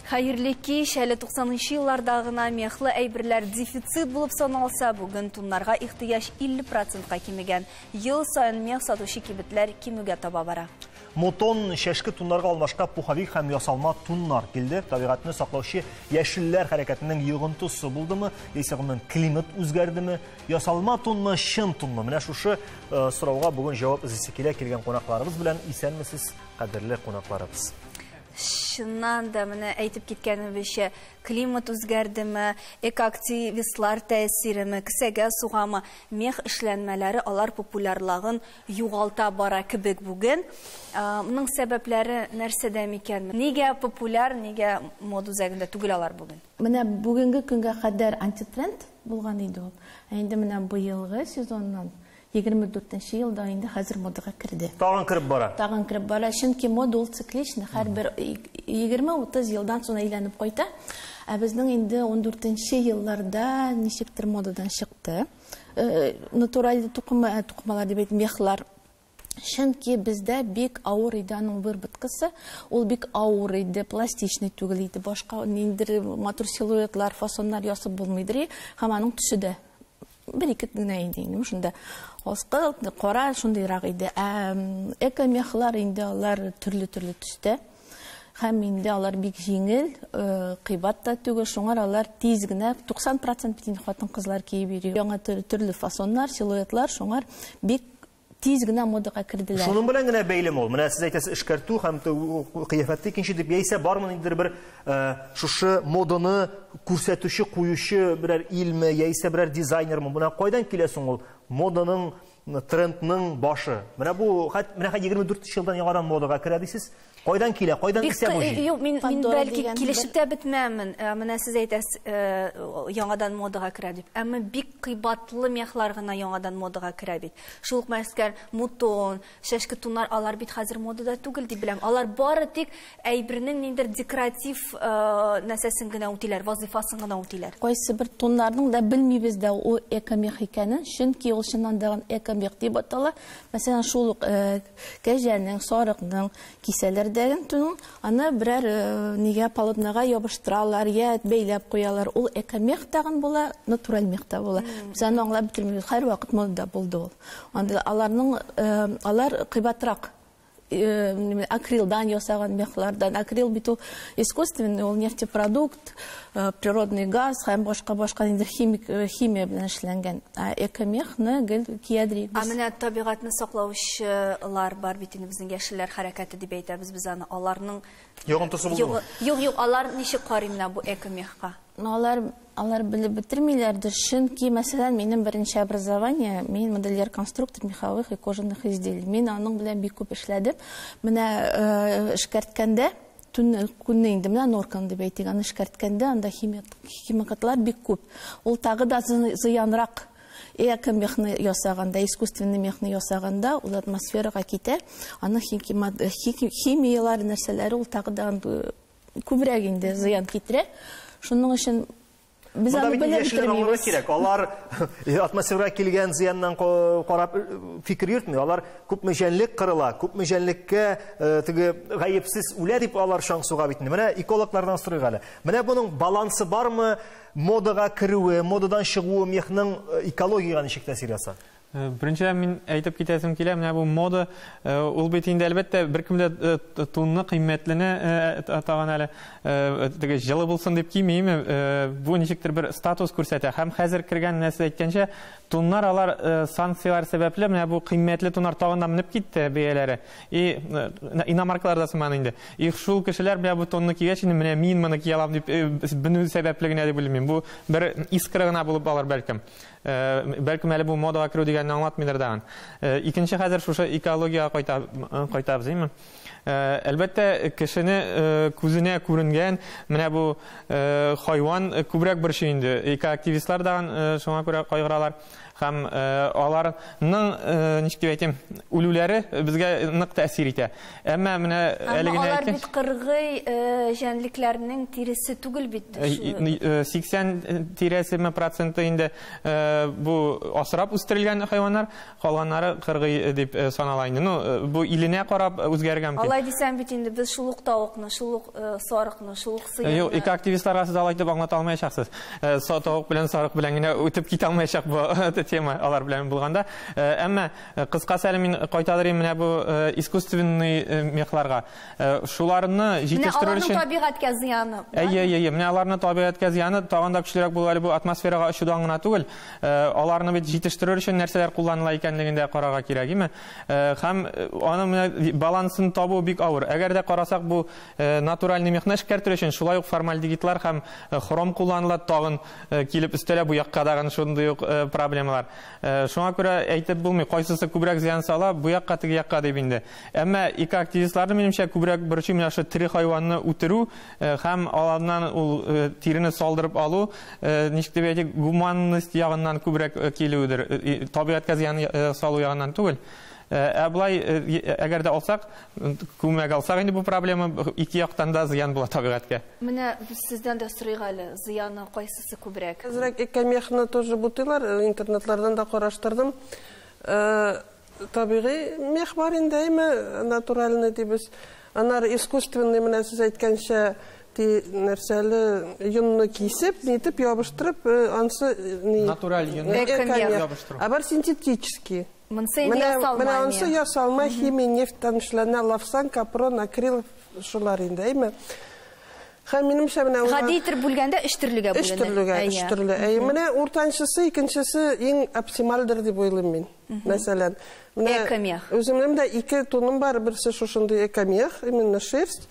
Хайырлы кеш, әлі 90-нчы еллардагына мехлы әйберләр дефицит булып саналса, бүген туннарга ихтыяж 50%-ка кимегән. Ел сайын мех сатучы кибетләр кимүгә таба бара. Мотон шәшке туннарга алмашка пуховик һәм ясалма туннар килде. Табигатьне саклаучы яшелләр хәрәкәтенең йогынтысы булдымы? Яисә климат үзгәрдеме? Ясалма тунны, шын тунны. Менә шушы сорауга бүген җавап эзлисе килгән кунакларыбыз белән исәнмесез, кадерле кунакларыбыз. Шыннан да менә әйтеп киткәнебезчә, климат үзгәрдеме, экоактивистлар тәэсиреме, кесәгә сугамы, мех эшләнмәләре алар популярлыгын югалта бара кебек бүген. Моның сәбәпләре нәрсәдә микән? Нигә популяр, нигә мода үзәгендә түгел алар бүген? Менә бүгенге көнгә кадәр антитренд булган иде ул. Инде менә быелгы сезоннан 24-нче елда инде хәзер модага кирде. Тагын кирип бара. Тагын кирип бара. Чөнки мода ул цикличный, һәрбер 20-30 елдан соң әйләнеп кайта. Ә безнең инде 14-нче елларда ничектер модадан чыкты. Натураль тукымалар дип әйтеп мехлар. Чөнки бездә бик авыр иде аның выработкасы. Ул бик авыр иде, пластичный түгел иде. Башка ниндер матур силуэтлар, фасоннар ясап булмыйдыр. Һәм аның төсе дә bir-iki генә инде шунда оскы кара шундыйрак иде. Эко-мехлар инде алар төрле төстә. Һәм инде алар бик җиңел, кыйбат та түгел, шуңар алар тиз генә 90% битен хатын-кызлар киеп йөри. Яңа төрле фасоннар, силуэтлар шуңар бик тиз генә модага кирделәр. Шуның белән генә бәйлем ул. Менә сез әйтәсез, эшкәртү һәм кыяфәтте икенче дип яисә бармы инде бер шушы моданы күрсәтүче, куючы берәр илме, яисә берәр дизайнермы? Менә кайдан килә соң ул моданың, трендның башы? Менә бу 24 елдан яңадан модага керә дисез. Кайдан килә, кайдан исә бу? Юк, мин бәлки килешеп бетмәмен. Менә сез әйтәсез, яңадан модага керә дип. Әмма бик кыйбатлы мехлар гына яңадан модага керә бит. Шул ук мәскән мутон, шәшке туннар алар бит хәзер модада түгел дип беләм. Алар бары тик әйбернең ниндер декоратив нәрсәсен генә үтиләр, вазифасын гына үтиләр. Кайсы бер туннарның да белмибез дә ул эко-мех икәнен, чөнки ул чыннан да эко-мех дип атала. Мәсәлән, шул ук кәҗәнең, сарыкның, кисәләр тун, аны берәр нигә полотнага ябыштыралар, я бәйләп куялар. Ул эко-мех тагын була, натураль мех та була. Без аны аңлап бетермибез. Һәр вакыт модада булды ул. Анда алар кыйбатрак акрилдан ясаган мехлардан. Акрил бит ул искусственный, ул нефтепродукт, природный газ һәм башка химия белән эшләнгән. Эко-мехны гел киядри. Менә табигатьне саклаучылар бар бит инде безнең яшелләр хәрәкәте дип әйтәбез без аны. Аларның йогынтысы булды. Юк, алар ничек карый менә бу эко-мехка? Алар белеп бетермиләрдер, чөнки мәсәлән минем беренче образование, мин модельер-конструктор меховых и кожаных изделий. Мин аның белән бик күп эшләдем. Менә эшкәрткәндә күнне инде менә норкан дип әйтик, аны эшкәрткәндә анда химикатлар бик күп. Ул тагы да зыянрак. Эко-мехны ясаганда, искусственный мехны ясаганда ул атмосферага китә. Аны химиялар нәрсәләре ул тагы да күбрәк инде зыян китерә. Шуның өчен без аны белеп бетермибез. Алар атмосферага килгән зыяннан карап фикер йөртми. Алар күпме җәнлек кырыла, күпме җәнлеккә теге гаепсез үлә дип алар шаңсуга битне. Менә экологлардан сорыйк әле. Менә буның балансы бармы? Модага кирүе, модадан чыгуы мехның экологиягә ничек тәэсир ясар? Беренчедән мин әйтеп китәсем килә, менә бу мода ул бит инде әлбәттә беркемдә тунны кыйммәтлене тагын әле теге җылы булсын дип кимейме, бу ничектер бер статус күрсәтә. Һәм хәзер кергән нәрсә әйткәнчә, туннар алар санкциялар сәбәпле менә бу кыйммәтле туннар тагын да менеп китте бәяләре. Иномаркаларда сыман инде. Шул кешеләр менә бу тунны кигәч, менә мин моны кия алам дип бину сәбәпле генә дип белмим. Бу бер искры гына булып алар бәлкем. Бәлкем әле бу модага керү дигәнне аңлатмыйдыр даган. Икенче хәзер шушы экологияга кайтабыз, әйме? Әлбәттә, кешене күзенә күренгән, менә бу хайван күбрәк борчый инде. Экоактивистлар даган шуңа күрә кайгыралар. Һәм аларның ничек дип әйтим, үлүләре безгә нык тәэсир итә. Әмма менә әле генә алар бит кыргый җәнлекләрнең тиресе түгел бит. 80 тирәсеме проценты инде бу асрап үстерелгән хайваннар, калганнары кыргый дип санала инде. Бу иленә карап үзгәргән мөмкин. Алай дисәм бит инде без шулук тавыкны, шулук сарыкны, шулук сыйны. Юк, ике активистларга сез алай дип аңлата алмаячаксыз. Тавык белән сарык белән генә үтеп китә алмаячак бу тема алар белән булганда. Әмма кыскасы әле мин кайтарырым менә бу искусственный мехларга. Шуларны җитештерү өчен табигатькә зыяны. Менә аларны табигатькә зыяны тагын да көчлерәк булу әле бу атмосферага очудан гына түгел. Аларны бит җитештерү өчен нәрсәләр кулланыла икәнлеген дә карарга кирәк, име? Һәм аны балансын табу бик авыр. Әгәр дә карасак, бу натуральный мехны эшкәртү өчен шулай ук формальдегидлар һәм хром кулланыла, тагын килеп өстәлә бу якка дагы шундый ук проблемалар. Шуңа күрә әйтеп булмый, кайсысы күбрәк зыян сала, бу якка теге якка дип инде. Әмма ике активистларны минемчә күбрәк борчый менә шу тире хайванны үтерү һәм алардан ул тирене салдырып алу, ничек дип әйтик, гуманность ягыннан күбрәк килүдер, табигатькә зыян салу ягыннан түгел. Булай, әгәр дә алсак, күмәк алсак инде бу проблема ике яктан да зыян була табигатькә. Менә сездән дә сорыйк әле, зыяны кайсысы күбрәк? Хәзерәк экомехны тоже бутыйлар, интернетлардан да караштырдым. Табигый мех бар инде, натуральный дибез. Аннары искусственный, менә сез әйткәнчә, нәрсәле юнны кисеп, нитеп ябыштырып, ансы натураль юнны ябыштырып. Бар синтетический. Менә ансы ясалма, химия, нефттан эшләнә, лавсан, капрон, акрил шулар инде, Һәм минемчә менә гади итеп бүлгәндә өч төрлегә бүленә. Өч төрле. Менә уртанчысы, икенчесе иң оптимальдыр дип уйлыйм мин. Мәсәлән, экомех. Үземнең дә ике туным бар, берсе шушындый экомех, именно шерсть.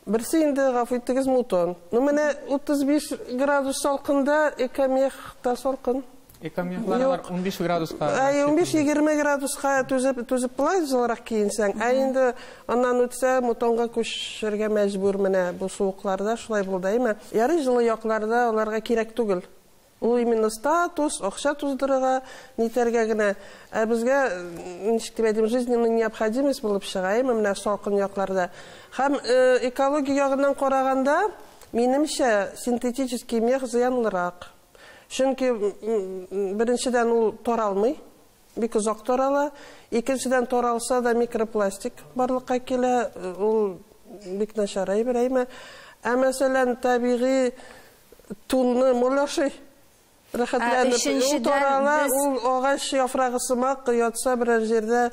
Берсе инде гафу итегез мутон. Менә 35 градус салкында экомех та салкын. Экомехлар 15 градуска. 15-20 градуска түзеп булай зылрак кийинсәң. Инде аннан үтсә мутонга күчәргә мәҗбүр менә бу суыкларда шулай булды, Ярый җылы якларда аларга кирәк түгел. Ул именно статус, акча туздырырга, нитәргә генә. Безгә ничек дип әйтим, жизненная необходимость булып чыга, менә салкын якларда. Һәм экология ягыннан караганда, минемчә синтетический мех зыянлырак. Чөнки беренчедән ул таралмый, бик озак тарала, икенчедән таралса да микропластик барлыкка килә, ул бик начарай берәйме. Мәсәлән, табигый тунны мулашый, рәхәтләнеп тарала, ул агач яфрагы сымак ятса берәр җирдә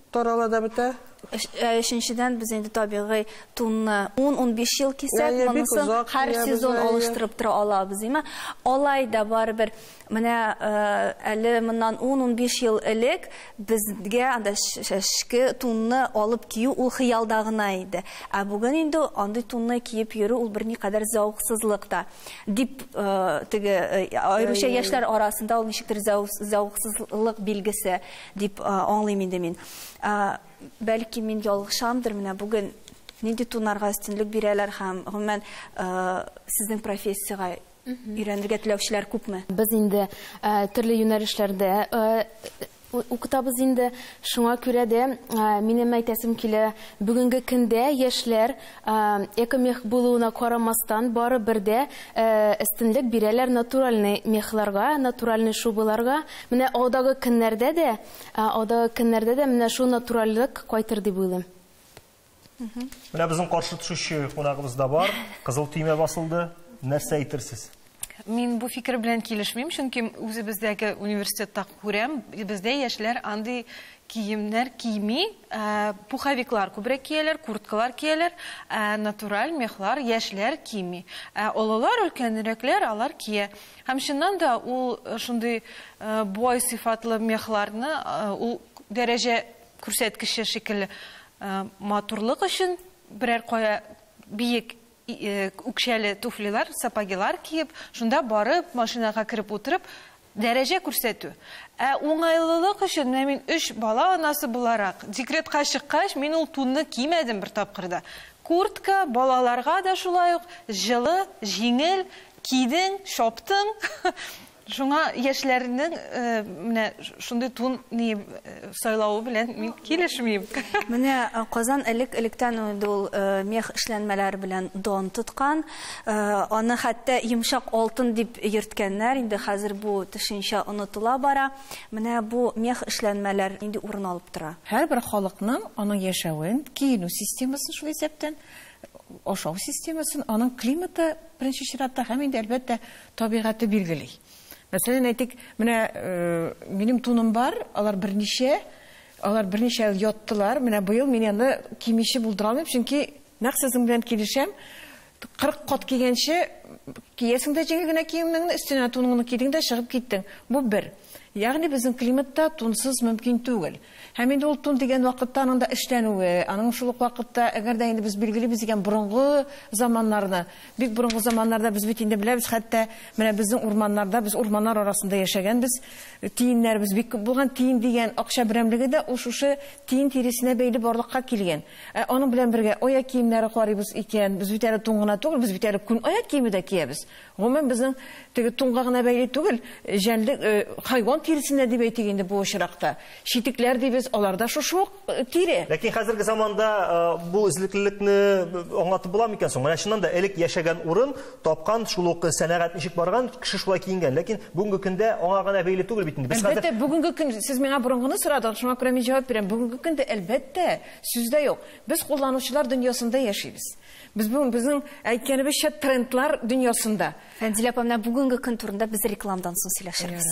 тарала да бетә. Өченчедән без инде табигый тунны 10-15 ел кисәк, монысын һәр сезон алыштырып тора алабыз, Алай да барыбер менә әле моннан 10-15 ел элек безгә анда шәшке тунны алып кию ул хыялда гына иде. Бүген инде андый тунны киеп йөрү ул берникадәр зәвыксызлык та. Дип теге аеруча яшьләр арасында ул ничектер зәвыксызлык билгесе дип аңлыйм инде мин. Бәлки мин ялгышамдыр, менә бүген нинди тунарга өстенлек бирәләр һәм гомумән сезнең профессиягә өйрәнергә теләүчеләр күпме? Без инде төрле юнәлешләрдә укытабыз инде, шуңа күрә дә минем әйтәсем килә, бүгенге көндә яшьләр экомех булуына карамастан бары бердә өстенлек бирәләр натуральный мехларга, натуральный шубаларга. Менә алдагы көннәрдә дә менә шу натуральлык кайтыр дип уйлыйм. Менә безнең каршы төшүче кунагыбыз да бар. Кызыл төймә басылды. Нәрсә әйтерсез? Мин бу фикер белән килешмим, чөнки үзебездәге университетта күрәм, бездә яшьләр андый киемнәр кийми, пуховиклар күбрәк кияләр, курткалар кияләр, натураль мехлар яшьләр кийми. Олылар, өлкәнрәкләр алар кия. Һәм шуннан да ул шундый бай сыйфатлы мехларны ул дәрәҗә күрсәткече шикелле матурлык өчен берәр кая биек үкшәле туфлилар, сапагилар киеп, шунда барып, машинага кереп утырып, дәрәҗә күрсәтү. Уңайлылык өчен мин 3 бала анасы буларак, декретка чыккач, мин ул тунны кимәдем бер тапкырда. Куртка балаларга да шулай ук җылы, җиңел, кидең, шоптың. Шуңа яшьләрнең менә шундый тун ни сайлауы белән мин килешмим. Менә Казан электән ул мех эшләнмәләр белән дан тоткан. Аны хәтта йомшак алтын дип йөрткәннәр. Инде хәзер бу төшенчә онытыла бара. Менә бу мех эшләнмәләр инде урын алып тора. Һәрбер халыкның аның яшәвен, киенү системасын шул исәптән, ашау системасын, аның климаты беренче чиратта һәм инде әлбәттә табигаты билгели. Мәсәлән, әйтик, менә минем туным бар, алар берничә ел яттылар. Менә быел мин аны кимиче булдыра алмыйм, чөнки нәкъ сезнең белән килешәм. 40 кат кигәнче киясең дә җиңел генә киемнең өстенә туныңны кидең дә чыгып киттең. Бу бер. Ягъни безнең климатта тунсыз мөмкин түгел. Һәм инде ул тун дигән вакытта аның да эшләнүе, аның шул ук вакытта, әгәр дә инде без билгелебез дигән борынгы заманнарны, бик борынгы заманнарда без бит инде беләбез, хәтта менә безнең урманнарда, без урманнар арасында яшәгәнбез, тиеннәрбез бик булган, тиен дигән акча берәмлеге дә шушы тиен тиресенә бәйле барлыкка килгән. Аның белән бергә аяк киемнәре карыйбыз икән, без бит әле тун гына түгел, без бит әле күн аяк киеме дә киябез. Гомумән безнең теге тунга гына бәйле түгел, җәнлек, хайван тиресенә дип әйтик инде бу очракта. Читекләр дибез, аларда шушы тире. Ләкин хәзерге заманда бу излеклелекне аңлатып була микән соң? Менә шуннан да элек яшәгән урын, тапкан шул ук сәнәгать ничек барган, кеше шулай киенгән. Ләкин бүгенге көндә аңа гына бәйле түгел бит инде. Без хәзер бүгенге көн сез миңа борынгыны сорадыгыз, шуңа күрә мин җавап бирәм. Бүгенге көндә әлбәттә сүздә юк. Без кулланучылар дөньясында яшибез. Biz bizning aytganibizcha trendlar dunyosida. Фәнзилә апа, менә бүгенге көн турында без рекламадан соң сөйләшербез.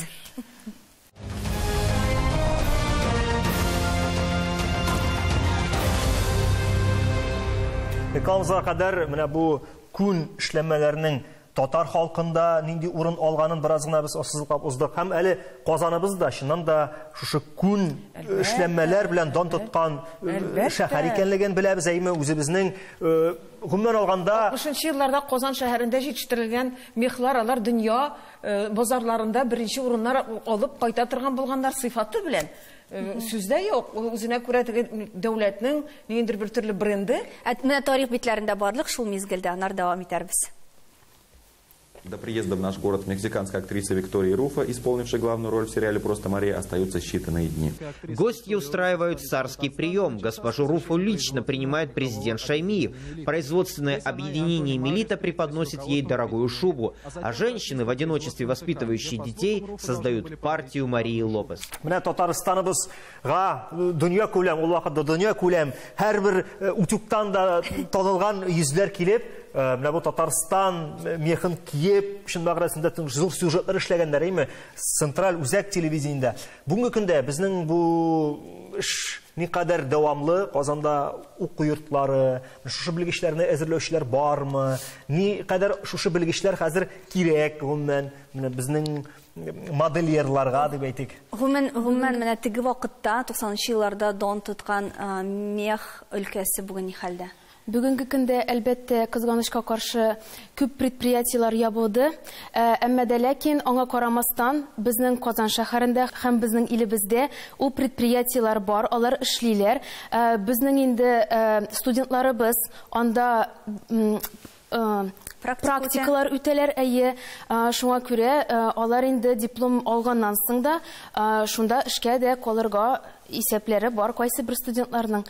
Рекламага кадәр менә бу күн эшләмәләренең татар халкында нинди урын алганын бераз гына без ассызлыклап уздык. Һәм әле Казаныбызда чыннан да шушы күн эшләмәләр белән дан тоткан шәһәр икәнлеген беләбез, әйме үзебезнең гомумән алганда 60 елларда Казан шәһәрендә җитештерелгән мехлар, алар дөнья базарларында беренче урыннар алып кайта торган булганнар сыйфаты белән. Сүздә юк, үзенә күрә дәүләтнең ниндидер бер төрле бренды. Менә тарих битләрендә барлык шул мизгелдә анар дәвам итәрбез. До приезда в наш город мексиканская актриса Виктория Руфа, исполнившая главную роль в сериале «Просто Мария», остаются считанные дни. Гости устраивают царский прием. Госпожу Руфу лично принимает президент Шаймиев. Производственное объединение «Мелита» преподносит ей дорогую шубу. А женщины, в одиночестве воспитывающие детей, создают партию Марии Лопес. Менә Татарстаныбызга дөнья күләм, ул вакытта дөнья күләм һәрбер утюгтан да танылган йөзләр килеп, менә бу Татарстан мехын киеп, шуның баграсында зур сюжетлар эшләгәннәр, әйме, централь үзәк телевидениедә. Бүгенге көндә безнең бу эш никадәр дәвамлы, Казанда уку йортлары, шушы белгечләрне әзерләүчеләр бармы? Никадәр шушы белгечләр хәзер кирәк гомумән менә безнең модельерларга дип әйтик. Гомумән менә теге вакытта 90-нчы елларда дан тоткан мех өлкәсе бүген ни хәлдә? Бүгенге көндә әлбәттә кызганычка каршы күп предприятиелар ябылды, әмма дә ләкин аңа карамастан безнең Казан шәһәрендә һәм безнең илебездә ул предприятиелар бар, алар эшлиләр. Безнең инде студентларыбыз анда практикалар үтәләр, әйе, шуңа күрә алар инде диплом алганнан соң да шунда эшкә дә калырга исәпләре бар кайсы бер студентларның.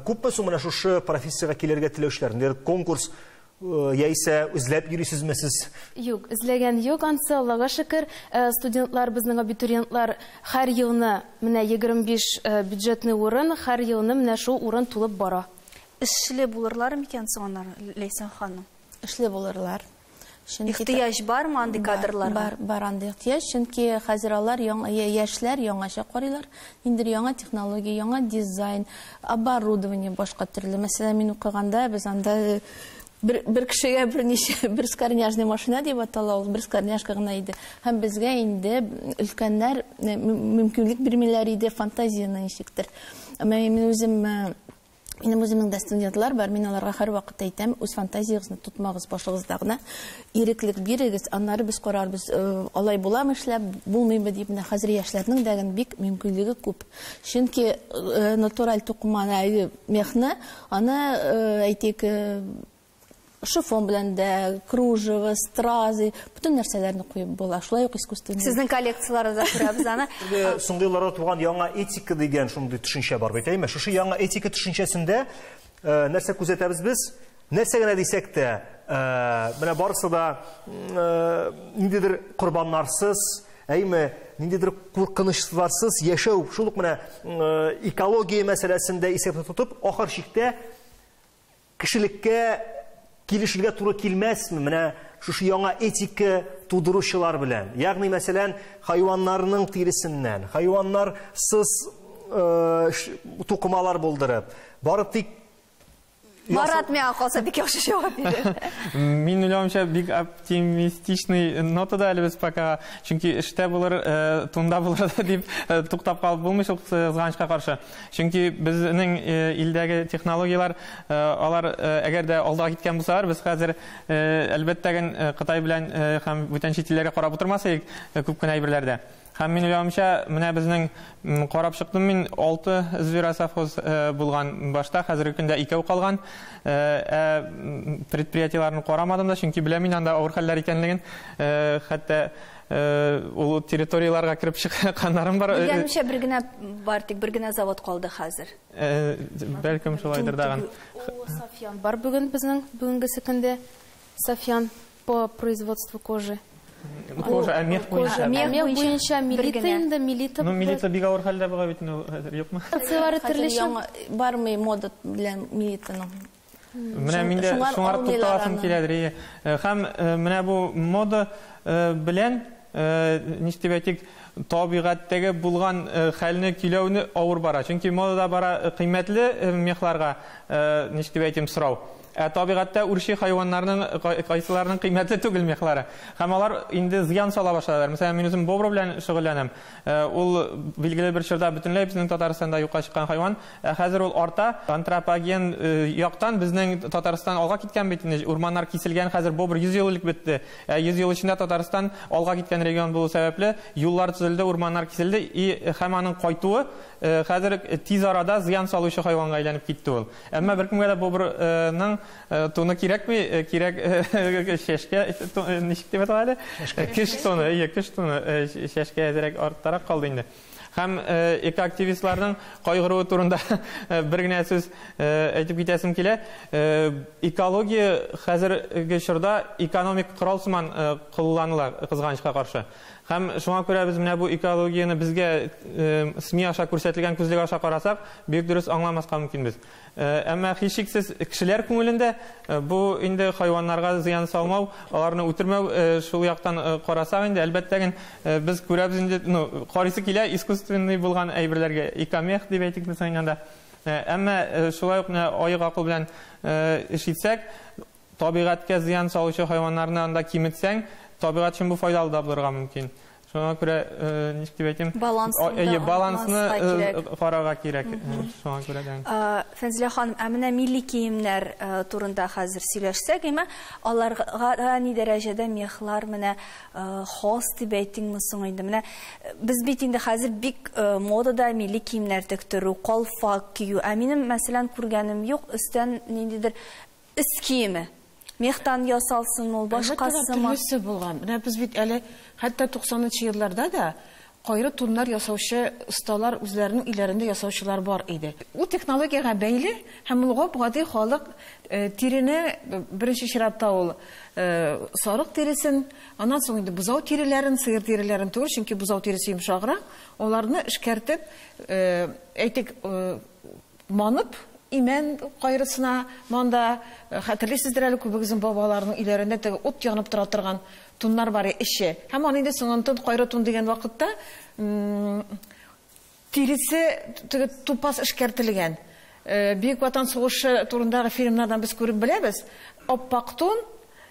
Күпме соң менә шушы профессиягә килергә теләүчеләр? Конкурс яисә эзләп йөрисезме сез? Юк, эзләгән юк, ансы Аллага шөкер. Студентлар, безнең абитуриентлар һәр елны менә 25 бюджетный урын, һәр елны менә шул урын тулып бара. Эшле булырлар микән соң аннар, Ләйсән ханым? Эшле булырлар. Ихтыяҗ бармы андый кадрларга? Бар андый ихтыяҗ, чөнки хәзер алар яшьләр яңаша карыйлар. Инде яңа технология, яңа дизайн, оборудование башка төрле. Мәсәлән, мин укыганда без анда бер кешегә бер скорняжный машина дип атала, ул бер скорняшка гына иде. Һәм безгә инде өлкәннәр мөмкинлек бирмиләр иде фантазияны ничектер. Минем үземнең дә студентлар бар, мин аларга һәр вакыт әйтәм, үз фантазиягызны тутмагыз, башыгызда гына иреклек бирегез, аннары без карарбыз, алай буламы эшләп, булмыймы дип, менә хәзер яшьләрнең дә бик мөмкинлеге күп. Чөнки натураль тукманы мехны, аны әйтик шифон белән дә, кружево, стразы, бүтән нәрсәләрне куеп була. Шулай ук искусственный. Сезнең коллекцияларыгызда күрәбез аны. Соңгы елларда туган яңа этика дигән шундый төшенчә бар бит, әйме? Шушы яңа этика төшенчәсендә нәрсә күзәтәбез біз? Нәрсә генә дисәк тә, менә барысы да ниндидер корбаннарсыз, әйме, ниндидер куркынычсызларсыз яшәү, шул ук менә экология мәсьәләсендә исәпне тотып, ахыр чиктә кешелеккә килешергә туры килмәсме? Менә шушы яңа этика тудыручылар белән. Ягъни мәсәлән, хайваннарның тиресеннән, хайваннарсыз тукымалар булдырып, бары тик Марат миңа калса бик яхшы җавап бирде. Мин уйлавымча бик оптимистичный нотада әле без пока, чөнки эштә булыр, тунда булыр дип туктап калып булмый шул кызганычка каршы. Чөнки безнең илдәге технологиялар, алар әгәр дә алда киткән булсалар, без хәзер әлбәттә Кытай белән һәм бүтән чит илләргә карап утырмасак, күп кенә әйберләрдә. Һәм мин уйлавымча, менә безнең карап чыктым мин 6 зверосовхоз булган башта, хәзерге көндә 2 калган. Предприятиеларны карамадым да, чөнки беләм мин анда авыр хәлләр икәнлеген, хәтта ул территорияларга кирип чыкканнарым бар. Белгәнчә бер генә бар, тик бер генә завод калды хәзер. Бәлкем шулайдыр дагы. Софьян бар бүген безнең бүгенгесе көндә. Софьян по производству кожи. Кожа, мех буенча. Мех буенча милита инде, милита. Ну, милита бик авыр хәлдә була бит, юкмы? Акциялары төрлечә бармый мода белән милитаның. Менә миндә шуңар тукталасым киләдер. Һәм менә бу мода белән ничтибәтик табигатьтәге булган хәлне киләүне авыр бара. Чөнки модада бара кыйммәтле мехларга ничтибәтим сорау. Табигатьтә үрчи хайваннарның кайсыларның кыйммәтле түгел мехлары. Һәм алар инде зыян сала башладылар. Мәсәлән, мин үзем бобра белән шөгыльләнәм. Ул билгеле бер чорда бөтенләй безнең Татарстанда юкка чыккан хайван. Хәзер ул арта. Антропоген яктан безнең Татарстан алга киткән бит инде. Урманнар киселгән, хәзер бобр 100 ел элек бетте. 100 ел эчендә Татарстан алга киткән регион булу сәбәпле юллар төзелде, урманнар киселде. Һәм аның кайтуы хәзер тиз арада зыян салучы хайванга әйләнеп китте ул. Әмма беркемгә дә бобрның туны кирәкми, кирәк шәшкә ничек дип әйтәләр? Кеш туны, кеш туны шәшкә әзрәк арттарак калды инде. Һәм экоактивистларның кайгыруы турында бер генә сүз әйтеп китәсем килә. Экология хәзерге чорда экономик корал сыман кулланыла кызганычка каршы. Һәм шуңа күрә без менә бу экологияны безгә СМИ аша күрсәтелгән күзлек аша карасак, бик дөрес аңламаска мөмкинбез. Әмма һичшиксез кешеләр күңелендә бу инде хайваннарга зыян салмау, аларны үтермәү шул яктан карасак инде әлбәттә без күрәбез инде, карыйсы килә искусственный булган әйберләргә, икомех дип әйтик без анда. Әмма шулай ук аек акыл белән эш итсәк, табигатькә зыян салучы хайваннарны анда киметсәң, табигать өчен бу файдалы да булырга мөмкин. Шуңа күрә ничек дип әйтим? Балансны карарга кирәк. Шуңа күрә дә. Фәнзилә ханым, менә милли киемнәр турында хәзер сөйләшсәк, аларга ни дәрәҗәдә мехлар менә хас дип әйтимме соң инде? Менә без бит инде хәзер бик модада милли киемнәр тектерү, калфак кию. Минем мәсәлән күргәнем юк, өстән ниндидер үс киеме. Мехтан ясалсын ул, башкасымы булган. Менә без бит әле хәтта 90-нчы елларда да кайры туннар ясаучы осталар үзләренең иләрендә ясаучылар бар иде. Ул технологиягә бәйле һәм ул гади халык тирене беренче чиратта ул сарык тиресен, аннан соң инде бузау тиреләрен, сыер тиреләрен түгел, чөнки бузау тиресе йомшаграк, аларны эшкәртеп, әйтик, манып имән кайрысына, монда хәтерлисездер әле күбегезнең бабаларының иләрендә теге ут янып тора торган туннар бар ише. Һәм аны инде соңынтын кайры тун дигән вакытта тиресе теге тупас эшкәртелгән. Бөек Ватан сугышы турындагы фильмнардан без күреп беләбез. Аппак тун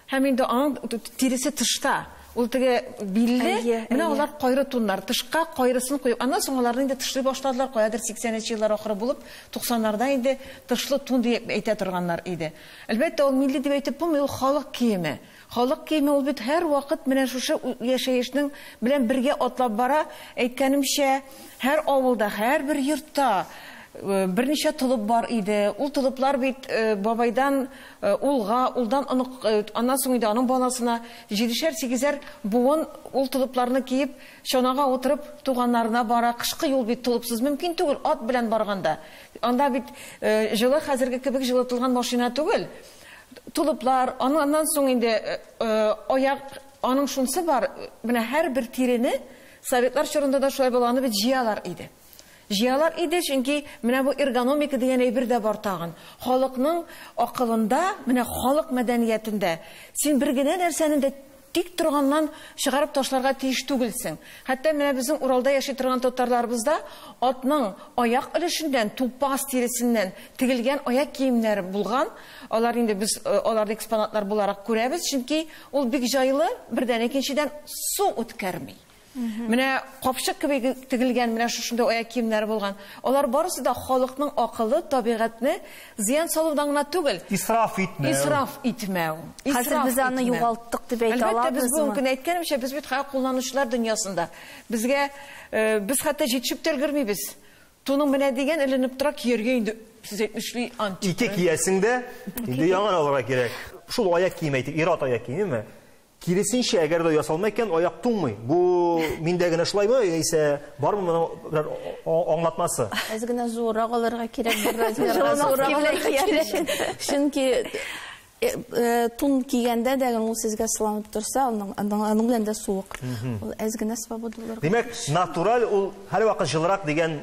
һәм инде аның тиресе тышта. Ул теге билле, менә алар кайры туннар, тышка кайрысын куеп, аннан соң аларны инде тышлый башладылар, каядыр 80-нче еллар ахыры булып, 90-ларда инде тышлы тун дип әйтә торганнар иде. Әлбәттә, ул милли дип әйтеп булмый, ул халык киеме. Халык киеме ул бит һәр вакыт менә шушы яшәешнең белән бергә атлап бара, әйткәнемчә, һәр авылда, һәр бер йортта берничә толып бар иде. Ул толыплар бит бабайдан улга, улдан аннан соң иде аның баласына 7-8 буын ул толыпларны киеп, чанага отырып туганнарына бара. Кышкы юл бит толыпсыз мөмкин түгел, ат белән барганда. Анда бит жылы хәзерге кебек жылытылган машина түгел. Толыплар, аннан соң инде аяк, аның шунсы бар, менә һәр бер тирене Советлар чорында да шулай булганы бит җыялар иде. Җыялар иде, чөнки менә бу эргономика дигән әйбер дә бар тагын. Халыкның акылында, менә халык мәдәниятендә син бер генә нәрсәне дә тик торганнан чыгарып ташларга тиеш түгелсең. Хәтта менә безнең Уралда яши торган татарларыбызда атның аяк өлешендән, тупас тиресеннән тигелгән аяк киемнәре булган. Алар инде без аларны экспонатлар буларак күрәбез, чөнки ул бик җайлы, бердән икенчедән су үткәрми. Менә капчык кебек тигелгән менә шушында аяк киемнәре булган. Алар барысы да халыкның акылы, табигатьне зыян салудан гына түгел. Исраф итмәү. Исраф итмәү. Хәзер без аны югалттык дип әйтә алабызмы? Без бу көн әйткәнемчә, без бит кулланучылар дөньясында. Безгә без хәтта җитешеп тә өлгермибез. Туның менә дигән эленеп тора киергә инде сез әйтмешли антик. Ике киясеңдә инде яңа алырга кирәк. Шул аяк кием әйтик, ир-ат аяк киеме? Киресенчә, әгәр дә ясалмый икән, аяк туңмый. Бу миндә генә шулаймы, яисә бармы моның аңлатмасы? Әз генә зуррак алырга кирәк, бер размерга зуррак алырга кирәк. Чөнки тун кигәндә дә ул сезгә сыланып торса, аның белән дә суык. Ул әз генә свобода булыр. Димәк, натураль ул һәрвакыт җылырак дигән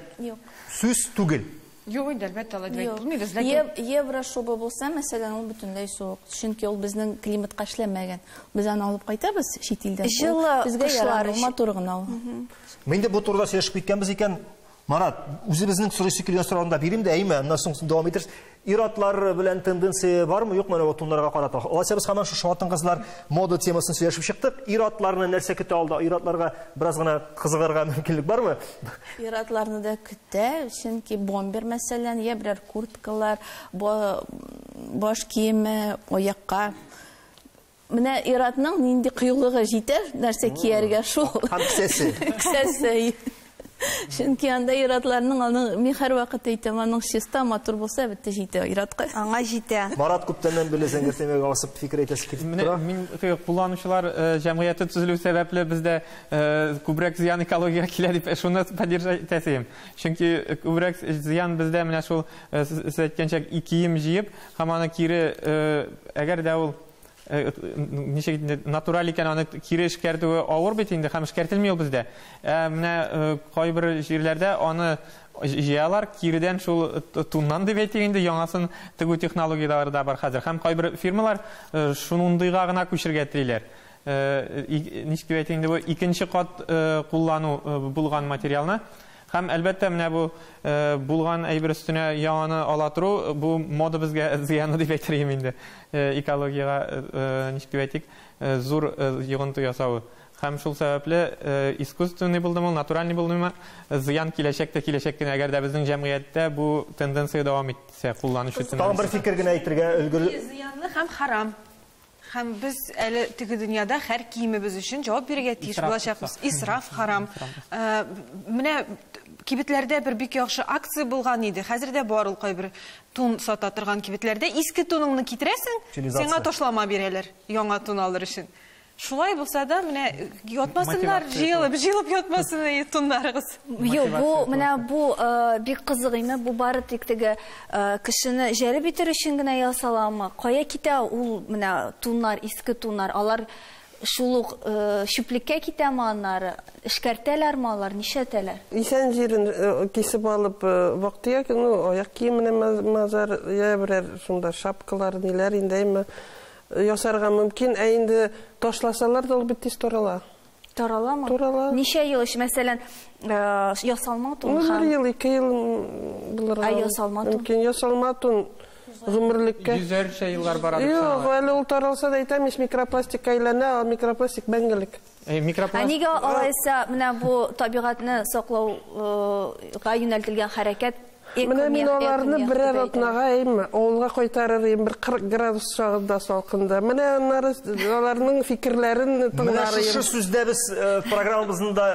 сүз түгел. Юк, инде әлбәттә алай дип булмыйбыз, ләкин Еврошуба булса, мәсәлән, ул бөтенләй суык. Чөнки ул безнең климатка эшләмәгән. Без аны алып кайтабыз чит илдән. Безгә ярар, матур гына ул. Менде бу турыда сөйләшеп киткәнбез икән, Марат, үзебезнең сорыйсы килгән сорауында бирим дә, әйме, аннан соң дәвам итәрбез. Ир-атлар белән тенденция бармы, юкмы аны тунларга карата? Алайса без һаман шу хатын-кызлар мода темасын сөйләшеп чыктык. Ир-атларны нәрсә көтә алда? Ир-атларга бераз гына кызыгарга мөмкинлек бармы? Ир-атларны да көтә, чөнки бомбер мәсәлән, я берәр курткалар, баш киеме, аякка. Менә ир-атның нинди кыюлыгы җитә, нәрсә кияргә шул. Һәм кесәсе. Чөнки анда ир-атларның аның мин һәр вакыт әйтәм, аның чиста матур булса, бетте җитә ир-атка. Аңа җитә. Марат күптәннән беләсең, иртәмәгә асып фикер әйтәсе китеп тора. Мин кулланучылар җәмгыяте төзелү сәбәпле бездә күбрәк зыян экологиягә килә дип шуны поддержать итәсем. Чөнки күбрәк зыян бездә менә шул сез әйткәнчә кием җыеп, һәм аны кире әгәр дә ул ничек натураль икән, аны кире эшкәртүе авыр бит инде, һәм эшкәртелми ул бездә. Менә кайбер җирләрдә аны җыялар, киредән шул туннан дип әйтик инде, яңасын тегү технологияләре дә бар хәзер. Һәм кайбер фирмалар шундыйга гына күчергә телиләр. Ничек дип әйтик инде, бу икенче кат куллану булган материалны. Һәм әлбәттә менә бу булган әйбер өстенә яңаны ала тору, бу мода безгә зыяны дип әйтергә инде. Экологиягә ничек дип әйтик, зур йогынты ясау. Һәм шул сәбәпле искусственный булдымы, натуральный булдымы, зыян киләчәктә кенә, әгәр дә безнең җәмгыятьтә бу тенденция дәвам итсә, кулланучы тенденция. Тагын бер фикер генә әйтергә өлгер. Зыянлы һәм харам. Һәм без әле теге дөньяда һәр киемебез өчен җавап бирергә тиеш булачакбыз. Исраф харам. Менә кибетләрдә бер бик яхшы акция булган иде. Хәзер дә бар ул кайбер тун сата торган кибетләрдә. Иске туныңны китерәсең, сиңа ташлама бирәләр яңа тун алыр өчен. Шулай булса да, менә ятмасыннар, җыелып ятмасын туннарыгыз. Юк, бу менә бу бик кызык име, бу бары тик теге кешене җәлеп итер өчен генә ясаламы? Кая китә ул менә туннар, иске туннар? Алар шул ук чүплеккә китәме аннары? Эшкәртәләрме алар? Нишәтәләр? Исән җирен кисеп алып вакытыя, аяк киеменә мазар, я берәр шунда шапкалар, ниләр индәйме ясарга мөмкин, ә инде ташласалар да ул бит тиз тарала. Тараламы? Тарала. Ничә ел эш, мәсәлән, ясалма тун Бер һәм ел, 2 ел булырга ясалма тун? мөмкин. Ясалма тун гомерлеккә. Йөзәрчә еллар бара дип Юк, санала. әле ул таралса да әйтәм, микропластик әйләнә, микропластик мәңгелек. Микропластик. Нигә алайса менә бу табигатьне саклауга юнәлтелгән хәрәкәт Менә мин аларны берәр атнага әйме, авылга кайтарырым, бер 40 градус чагында салкында. Менә аларның фикерләрен тыңларым. Менә шу сүздә без программабызны да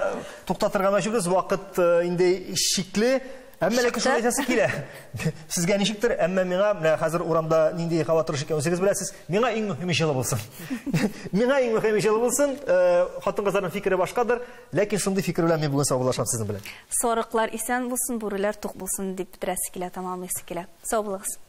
туктатырга мәҗбүрбез. Вакыт инде шикле. Әмма ләкин шулай әйтәсе килә. Сезгә ничектер, әмма миңа хәзер урамда нинди һава торышы икән, сез беләсез, миңа иң мөһиме җылы булсын. Миңа иң мөһиме җылы булсын. Хатын-кызларның фикере башкадыр, ләкин шундый фикер белән мин бүген саубуллашам сезнең белән. Сарыклар исән булсын, бүреләр тук булсын дип бетерәсе килә, тамамлыйсы килә. Сау булыгыз.